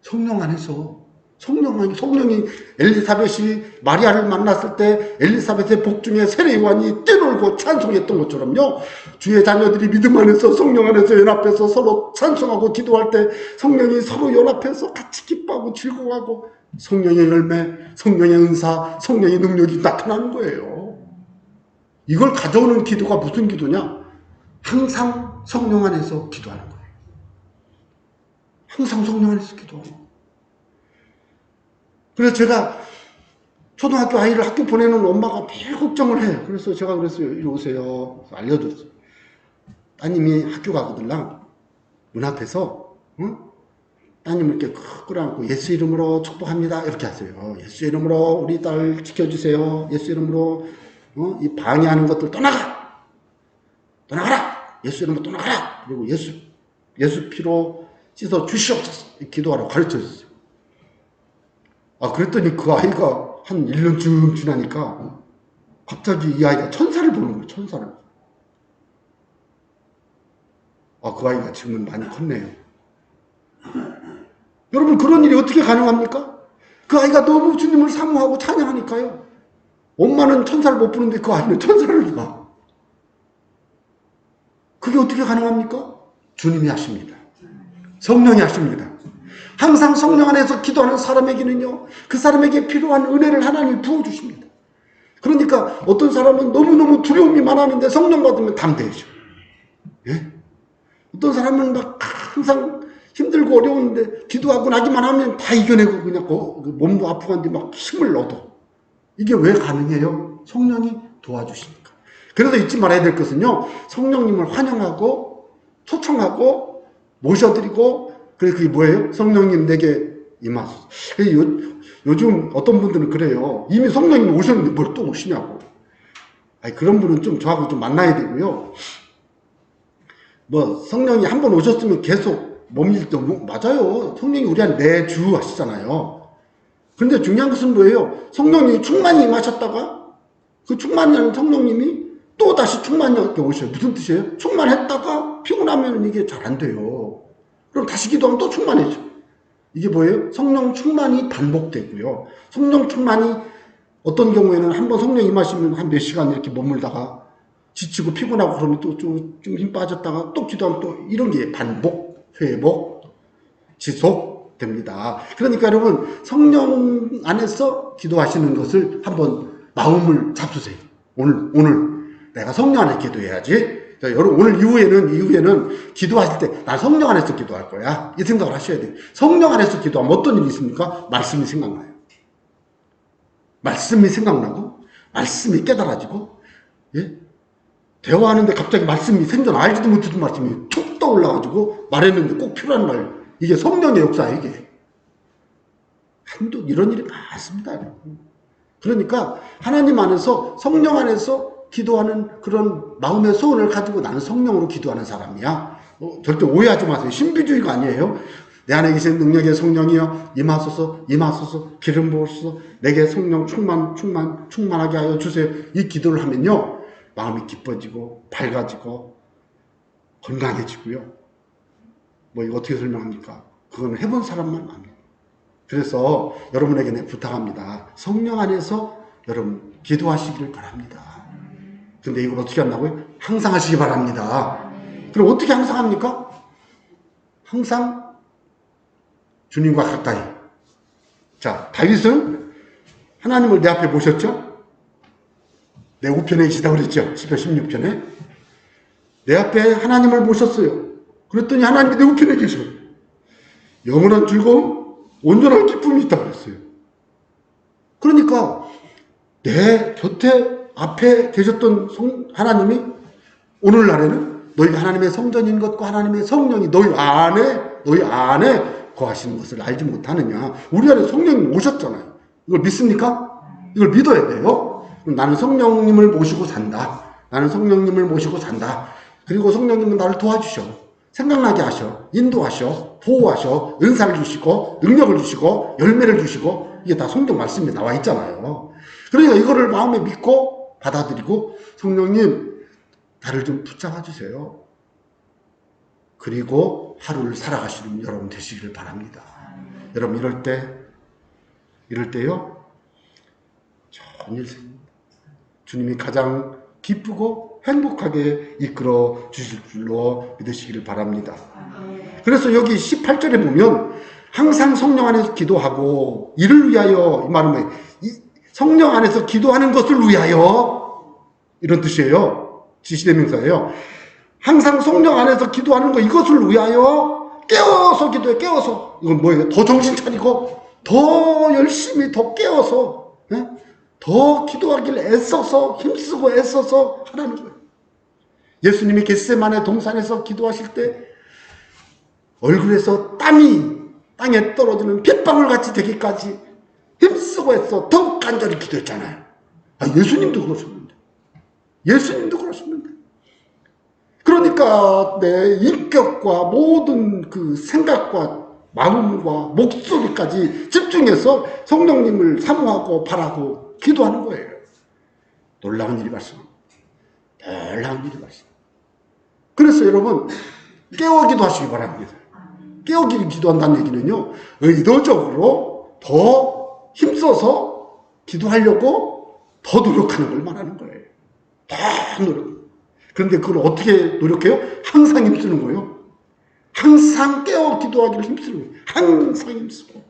성령 안에서 성령이 엘리사벳이 마리아를 만났을 때 엘리사벳의 복 중에 세례 요한이 뛰놀고 찬송했던 것처럼요. 주의 자녀들이 믿음 안에서 성령 안에서 연합해서 서로 찬송하고 기도할 때 성령이 서로 연합해서 같이 기뻐하고 즐거워하고 성령의 열매, 성령의 은사, 성령의 능력이 나타나는 거예요. 이걸 가져오는 기도가 무슨 기도냐? 항상 성령 안에서 기도하는 거예요. 항상 성령 안에서 기도하는 거예요. 그래서 제가 초등학교 아이를 학교 보내는 엄마가 매일 걱정을 해. 그래서 제가 그랬어요. 이리 오세요. 알려줬어요. 따님이 학교 가거든요. 문 앞에서 응? 따님을 이렇게 끌어안고 예수 이름으로 축복합니다. 이렇게 하세요. 예수 이름으로 우리 딸 지켜주세요. 예수 이름으로 이 방해하는 것들 떠나가! 떠나가라! 예수 이름으로 떠나가라! 그리고 예수 피로 씻어 주시옵소서. 기도하라고 가르쳐 줬어요. 그랬더니 그 아이가 한 1년쯤 지나니까 갑자기 이 아이가 천사를 보는 거예요. 천사를. 그 아이가 지금은 많이 컸네요. 여러분 그런 일이 어떻게 가능합니까? 그 아이가 너무 주님을 사모하고 찬양하니까요. 엄마는 천사를 못 보는데 그 아이는 천사를 봐. 그게 어떻게 가능합니까? 주님이 하십니다. 성령이 하십니다. 항상 성령 안에서 기도하는 사람에게는요. 그 사람에게 필요한 은혜를 하나님이 부어주십니다. 그러니까 어떤 사람은 너무너무 두려움이 많았는데 성령 받으면 담대해져. 예? 어떤 사람은 막 항상 힘들고 어려운데 기도하고 나기만 하면 다 이겨내고 그냥 몸도 아프고 한데 막 힘을 얻어. 이게 왜 가능해요? 성령이 도와주시니까. 그래서 잊지 말아야 될 것은요. 성령님을 환영하고 초청하고 모셔드리고 그래서 그게 뭐예요? 성령님 내게 임하소서. 요즘 어떤 분들은 그래요. 이미 성령님 오셨는데 뭘 또 오시냐고. 그런 분은 좀 저하고 좀 만나야 되고요. 성령이 한 번 오셨으면 계속 몸일 때 맞아요. 성령이 우리 한 매주 하시잖아요. 그런데 중요한 것은 뭐예요? 성령이 충만히 임하셨다가 그 충만한 성령님이 또 다시 충만하게 오셔요. 무슨 뜻이에요? 충만했다가 피곤하면 이게 잘 안 돼요. 그럼 다시 기도하면 또 충만해져. 이게 뭐예요? 성령 충만이 반복되고요. 성령 충만이 어떤 경우에는 한번 성령 임하시면 한 몇 시간 이렇게 머물다가 지치고 피곤하고 그러면 또 좀 힘 빠졌다가 또 기도하면 또 이런 게 반복, 회복, 지속됩니다. 그러니까 여러분 성령 안에서 기도하시는 것을 한번 마음을 잡수세요. 오늘 내가 성령 안에 기도해야지. 여러분 오늘 이후에는 기도하실 때 난 성령 안에서 기도할 거야. 이 생각을 하셔야 돼요. 성령 안에서 기도하면 어떤 일이 있습니까? 말씀이 생각나요. 말씀이 생각나고 말씀이 깨달아지고 예? 대화하는데 갑자기 말씀이 생전 알지도 못했던 말씀이 툭 떠올라가지고 말했는데 꼭 필요한 말. 이게 성령의 역사예요. 이게 이런 일이 많습니다. 그러니까 하나님 안에서 성령 안에서 기도하는 그런 마음의 소원을 가지고 나는 성령으로 기도하는 사람이야. 절대 오해하지 마세요. 신비주의가 아니에요. 내 안에 계신 능력의 성령이여 임하소서 기름 부으소서 내게 성령 충만하게 하여 주세요. 이 기도를 하면요 마음이 기뻐지고 밝아지고 건강해지고요. 이거 어떻게 설명합니까? 그건 해본 사람만 압니다. 그래서 여러분에게 내 부탁합니다. 성령 안에서 여러분 기도하시기를 바랍니다. 근데 이걸 어떻게 한다고요? 항상 하시기 바랍니다. 그럼 어떻게 항상 합니까? 항상 주님과 가까이. 자, 다윗은 하나님을 내 앞에 모셨죠? 내 우편에 계시다고 그랬죠? 시편 16편에. 내 앞에 하나님을 모셨어요. 그랬더니 하나님이 내 우편에 계셔요. 영원한 즐거움, 온전한 기쁨이 있다고 그랬어요. 그러니까 내 곁에 앞에 계셨던 하나님이 오늘날에는 너희가 하나님의 성전인 것과 하나님의 성령이 너희 안에 거하시는 것을 알지 못하느냐. 우리 안에 성령이 오셨잖아요. 이걸 믿습니까? 이걸 믿어야 돼요. 나는 성령님을 모시고 산다. 나는 성령님을 모시고 산다. 그리고 성령님은 나를 도와주셔. 생각나게 하셔. 인도하셔. 보호하셔. 은사를 주시고 능력을 주시고 열매를 주시고 이게 다 성경 말씀에 나와 있잖아요. 그러니까 이거를 마음에 믿고 받아들이고 성령님 나를 좀 붙잡아 주세요. 그리고 하루를 살아가시는 여러분 되시기를 바랍니다. 여러분 이럴 때요. 좋은 일생입니다. 주님이 가장 기쁘고 행복하게 이끌어 주실 줄로 믿으시기를 바랍니다. 그래서 여기 18절에 보면 항상 성령 안에서 기도하고 이를 위하여, 이 말은 성령 안에서 기도하는 것을 위하여 이런 뜻이에요. 지시대명사예요. 항상 성령 안에서 기도하는 거 이것을 위하여 깨워서 기도해. 깨워서. 이건 뭐예요? 더 정신 차리고 더 열심히 더 깨워서 더 기도하길 애써서 힘쓰고 애써서 하라는 거예요. 예수님이 겟세마네 동산에서 기도하실 때 얼굴에서 땀이 땅에 떨어지는 빗방울 같이 되기까지 힘쓰고 애써 더욱 간절히 기도했잖아요. 예수님도 그러셨는데. 그러니까 내 인격과 모든 그 생각과 마음과 목소리까지 집중해서 성령님을 사모하고 바라고 기도하는 거예요. 놀라운 일이 발생합니다. 그래서 여러분 깨워 기도하시기 바랍니다. 깨워 기도한다는 얘기는요, 의도적으로 더 힘써서 기도하려고 더 노력하는 걸 말하는 거예요. 더 노력. 그런데 그걸 어떻게 노력해요? 항상 힘쓰는 거예요. 항상 깨워 기도하기를 힘쓰는 거예요. 항상 힘쓰고.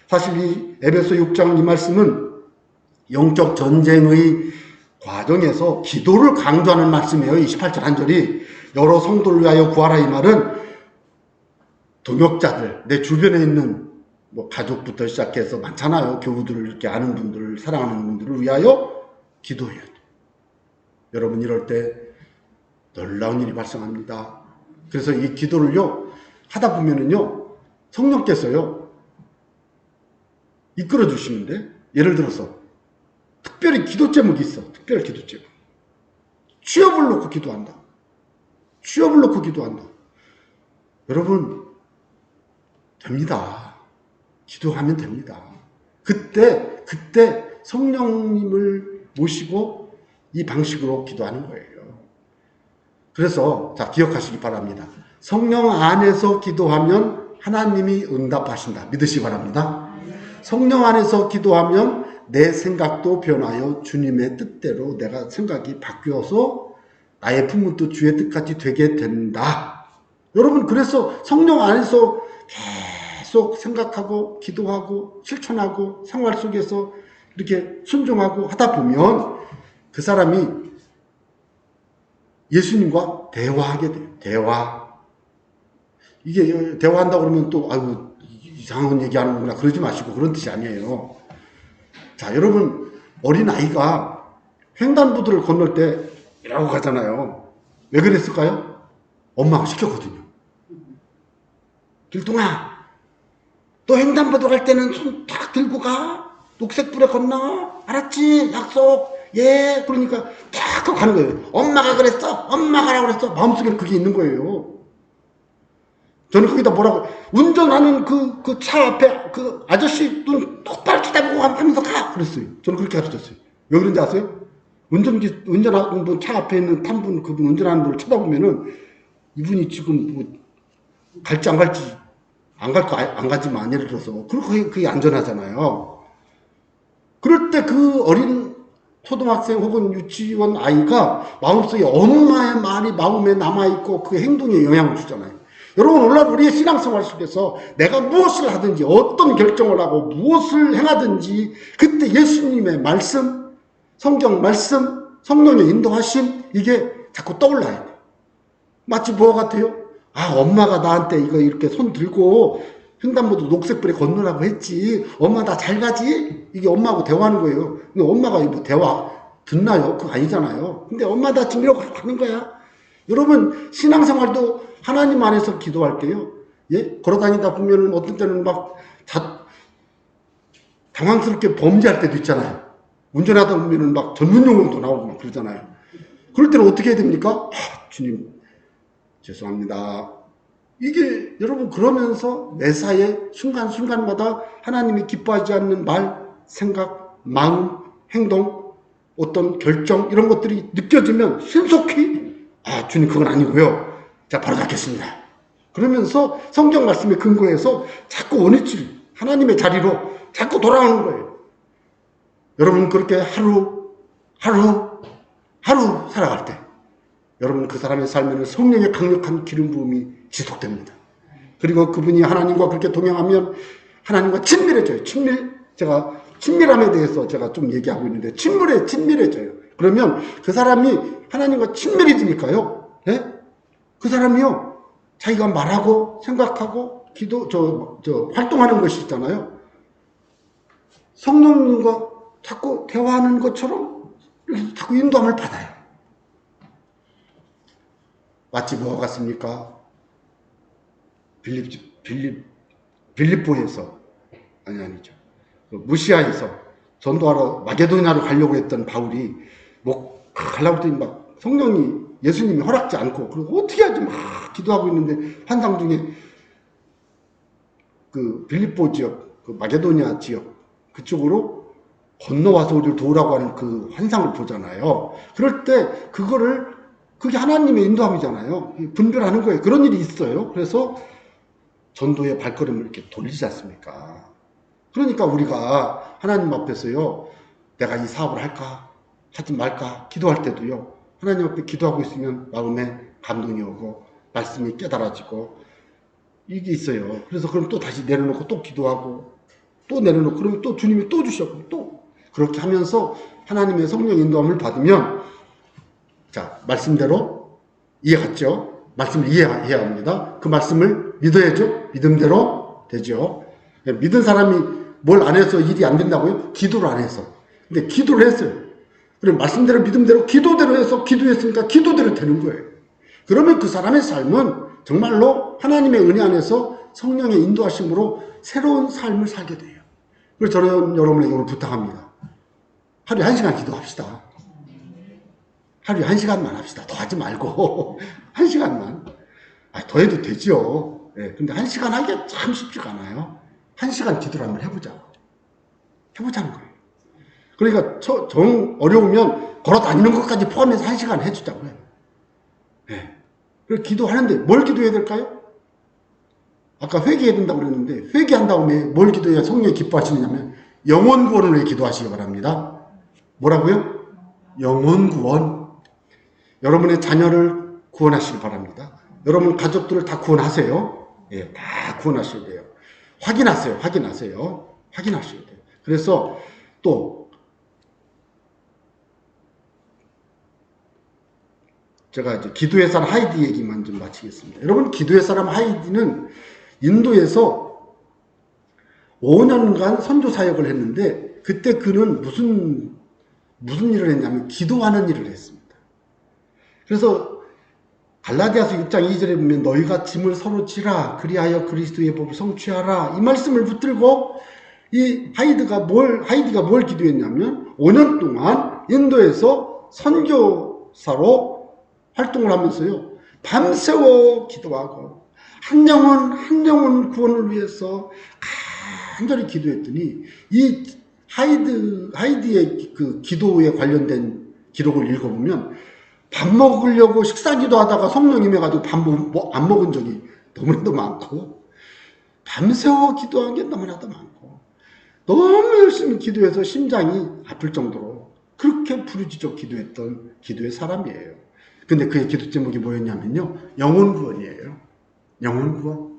사실 이 에베소 6장 이 말씀은 영적 전쟁의 과정에서 기도를 강조하는 말씀이에요. 28절 한 절이 여러 성도를 위하여 구하라 이 말은 동역자들, 내 주변에 있는 뭐 가족부터 시작해서 많잖아요. 교우들을 이렇게 아는 분들을 사랑하는 분들을 위하여 기도해야 돼요. 여러분 이럴 때 놀라운 일이 발생합니다. 그래서 이 기도를요 하다 보면은요 성령께서요 이끌어 주시는데, 예를 들어서 특별히 기도 제목이 있어. 특별 기도 제목. 취업을 놓고 기도한다. 여러분 됩니다. 기도하면 됩니다. 그때 성령님을 모시고 이 방식으로 기도하는 거예요. 그래서 자 기억하시기 바랍니다. 성령 안에서 기도하면 하나님이 응답하신다. 믿으시기 바랍니다. 성령 안에서 기도하면 내 생각도 변하여 주님의 뜻대로 내가 생각이 바뀌어서 나의 품문도 주의 뜻같이 되게 된다. 여러분 그래서 성령 안에서 계속 생각하고 기도하고 실천하고 생활 속에서 이렇게 순종하고 하다 보면 그 사람이 예수님과 대화하게 돼요. 대화. 이게 대화한다고 그러면 또 아이고 이상한 얘기하는구나 그러지 마시고 그런 뜻이 아니에요. 자 여러분 어린아이가 횡단보도를 건널 때 이라고 가잖아요. 왜 그랬을까요? 엄마가 시켰거든요. 길동아 너 횡단보도 갈 때는 손 딱 들고 가. 녹색불에 건너. 알았지? 약속. 예. 그러니까 딱 가는 거예요. 엄마가 그랬어. 엄마가 하라고 그랬어. 마음속에는 그게 있는 거예요. 저는 거기다 뭐라고 운전하는 그 차 앞에 그 아저씨 눈 똑바로 쳐다보고 하면서 가. 그랬어요. 저는 그렇게 가르쳤어요. 왜 그런지 아세요? 운전하는 차 앞에 있는 탄분 그분 운전하는 분을 쳐다보면은 이분이 지금 뭐 갈지 안 갈지 안 가지만 예를 들어서 그게 안전하잖아요. 그럴 때 그 어린 초등학생 혹은 유치원 아이가 마음속에 엄마의 말이 마음에 남아있고 그 행동에 영향을 주잖아요. 여러분, 오늘날 우리의 신앙생활 속에서 내가 무엇을 하든지 어떤 결정을 하고 무엇을 행하든지 그때 예수님의 말씀, 성경 말씀, 성령의 인도하심 이게 자꾸 떠올라야 돼요. 마치 뭐와 같아요? 아, 엄마가 나한테 이거 이렇게 손 들고 횡단보도 녹색불에 건너라고 했지. 엄마 나 잘 가지? 이게 엄마하고 대화하는 거예요. 근데 엄마가 뭐 대화 듣나요? 그거 아니잖아요. 근데 엄마 나 지금 이러고 하는 거야. 여러분, 신앙생활도 하나님 안에서 기도할게요. 예? 걸어다니다 보면 어떤 때는 막 당황스럽게 범죄할 때도 있잖아요. 운전하다 보면 막 전문용어도 나오고 막 그러잖아요. 그럴 때는 어떻게 해야 됩니까? 아, 주님, 죄송합니다. 이게 여러분 그러면서 매사에 순간순간마다 하나님이 기뻐하지 않는 말, 생각, 마음, 행동, 어떤 결정 이런 것들이 느껴지면 신속히 아, 주님 그건 아니고요. 자, 바로 잡겠습니다. 그러면서 성경 말씀에 근거해서 자꾸 원위치 하나님의 자리로 자꾸 돌아오는 거예요. 여러분 그렇게 하루 살아갈 때 여러분 그 사람의 삶에는 성령의 강력한 기름 부음이 지속됩니다. 그리고 그분이 하나님과 그렇게 동행하면 하나님과 친밀해져요. 제가 친밀함에 대해서 제가 좀 얘기하고 있는데 친밀해져요. 그러면 그 사람이 하나님과 친밀해지니까요. 예? 그 사람이요. 자기가 말하고 생각하고 활동하는 것이 있잖아요. 성령님과 자꾸 대화하는 것처럼 자꾸 인도함을 받아요. 마치 뭐가 같습니까? 빌립보에서 아니죠. 무시아에서 전도하러 마게도냐로 가려고 했던 바울이 뭐 가려고 했더니 막 성령이 예수님이 허락지 않고 그리고 어떻게 하지 막 기도하고 있는데 환상 중에 그 빌립보 지역, 그 마게도냐 지역 그쪽으로 건너와서 우리를 도우라고 하는 그 환상을 보잖아요. 그럴 때 그게 하나님의 인도함이잖아요. 분별하는 거예요. 그런 일이 있어요. 그래서 전도의 발걸음을 이렇게 돌리지 않습니까? 그러니까 우리가 하나님 앞에서요, 내가 이 사업을 할까, 하지 말까, 기도할 때도요, 하나님 앞에 기도하고 있으면 마음에 감동이 오고, 말씀이 깨달아지고, 이게 있어요. 그래서 그럼 또 다시 내려놓고 또 기도하고, 또 내려놓고, 그러면 또 주님이 또 주셨고, 또 그렇게 하면서 하나님의 성령 인도함을 받으면, 자, 말씀대로 이해 갔죠? 말씀을 이해해야 합니다. 그 말씀을 믿어야죠? 믿음대로 되죠. 믿은 사람이 뭘 안 해서 일이 안 된다고요? 기도를 안 해서. 근데 기도를 했어요. 그럼 말씀대로 믿음대로 기도대로 해서 기도했으니까 기도대로 되는 거예요. 그러면 그 사람의 삶은 정말로 하나님의 은혜 안에서 성령의 인도하심으로 새로운 삶을 살게 돼요. 그래서 저는 여러분에게 오늘 부탁합니다. 하루에 1시간 기도합시다. 하루에 1시간만 합시다. 더 하지 말고 1시간만. 더 해도 되죠. 네, 근데 1시간 하기가 참 쉽지가 않아요. 1시간 기도를 한번 해보자는 거예요. 그러니까 정 어려우면 걸어 다니는 것까지 포함해서 1시간 해주자고요. 네. 그래서 기도하는데 뭘 기도해야 될까요? 아까 회개해야 된다고 그랬는데 회개한 다음에 뭘 기도해야 성령이 기뻐하시느냐면 영혼 구원을 위해 기도하시기 바랍니다. 뭐라고요? 영혼 구원. 여러분의 자녀를 구원하시기 바랍니다. 여러분 가족들을 다 구원하세요. 예, 다 구원하셔야 돼요. 확인하셔야 돼요. 그래서 또 제가 이제 기도의 사람 하이디 얘기만 좀 마치겠습니다. 여러분 기도의 사람 하이디는 인도에서 5년간 선교 사역을 했는데 그때 그는 무슨 일을 했냐면 기도하는 일을 했습니다. 그래서 갈라디아서 6장 2절에 보면 너희가 짐을 서로 지라 그리하여 그리스도의 법을 성취하라 이 말씀을 붙들고 이 하이디가 뭘 기도했냐면 5년 동안 인도에서 선교사로 활동을 하면서요 밤새워 기도하고 한 영혼 구원을 위해서 간절히 기도했더니 이 하이디의 그 기도에 관련된 기록을 읽어보면 밥 먹으려고 식사 기도하다가 성령 임해가지고 밥 안 먹은 적이 너무나도 많고 밤새워 기도한 게 너무나도 많고 너무 열심히 기도해서 심장이 아플 정도로 그렇게 부르짖어 기도했던 기도의 사람이에요. 근데 그의 기도 제목이 뭐였냐면요 영혼 구원이에요. 영혼 구원.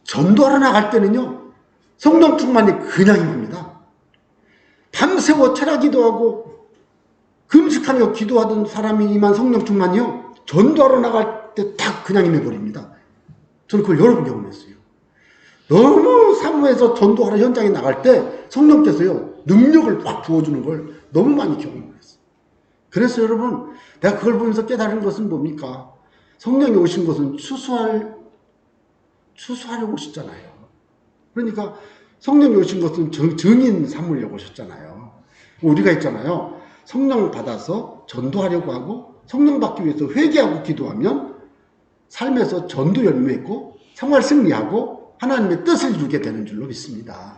전도하러 나갈 때는요, 성령 충만이 그냥입니다. 밤새워 철야 기도하고 금식하며 기도하던 사람이만 성령 충만이요, 전도하러 나갈 때 딱 그냥 임해버립니다. 저는 그걸 여러 번 경험했어요. 너무 사무해서 전도하러 현장에 나갈 때 성령께서요, 능력을 확 부어주는 걸 너무 많이 경험을 했어요. 그래서 여러분, 내가 그걸 보면서 깨달은 것은 뭡니까? 성령이 오신 것은 추수하려고 오셨잖아요. 그러니까 성령이 오신 것은 증인 삼으려고 오셨잖아요. 우리가 있잖아요. 성령 받아서 전도하려고 하고 성령 받기 위해서 회개하고 기도하면 삶에서 전도 열매있고 생활 승리하고 하나님의 뜻을 이루게 되는 줄로 믿습니다.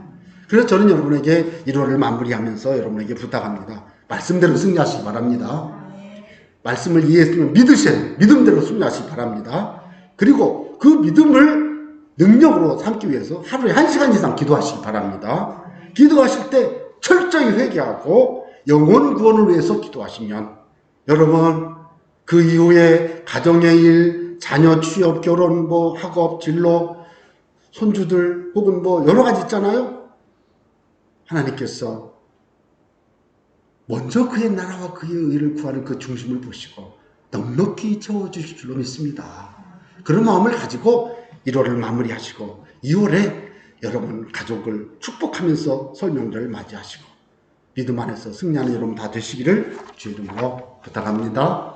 그래서 저는 여러분에게 1월을 마무리하면서 여러분에게 부탁합니다. 말씀대로 승리하시기 바랍니다. 말씀을 이해했으면 믿음대로 승리하시기 바랍니다. 그리고 그 믿음을 능력으로 삼기 위해서 하루에 1시간 이상 기도하시기 바랍니다. 기도하실 때 철저히 회개하고 영혼 구원을 위해서 기도하시면 여러분 그 이후에 가정의 일, 자녀 취업, 결혼, 학업, 진로, 손주들 혹은 여러 가지 있잖아요. 하나님께서 먼저 그의 나라와 그의 의를 구하는 그 중심을 보시고 넉넉히 채워주실 줄로 믿습니다. 그런 마음을 가지고 1월을 마무리하시고 2월에 여러분 가족을 축복하면서 설명절을 맞이하시고 믿음 안에서 승리하는 여러분 다 되시기를 주의 이름으로 부탁합니다.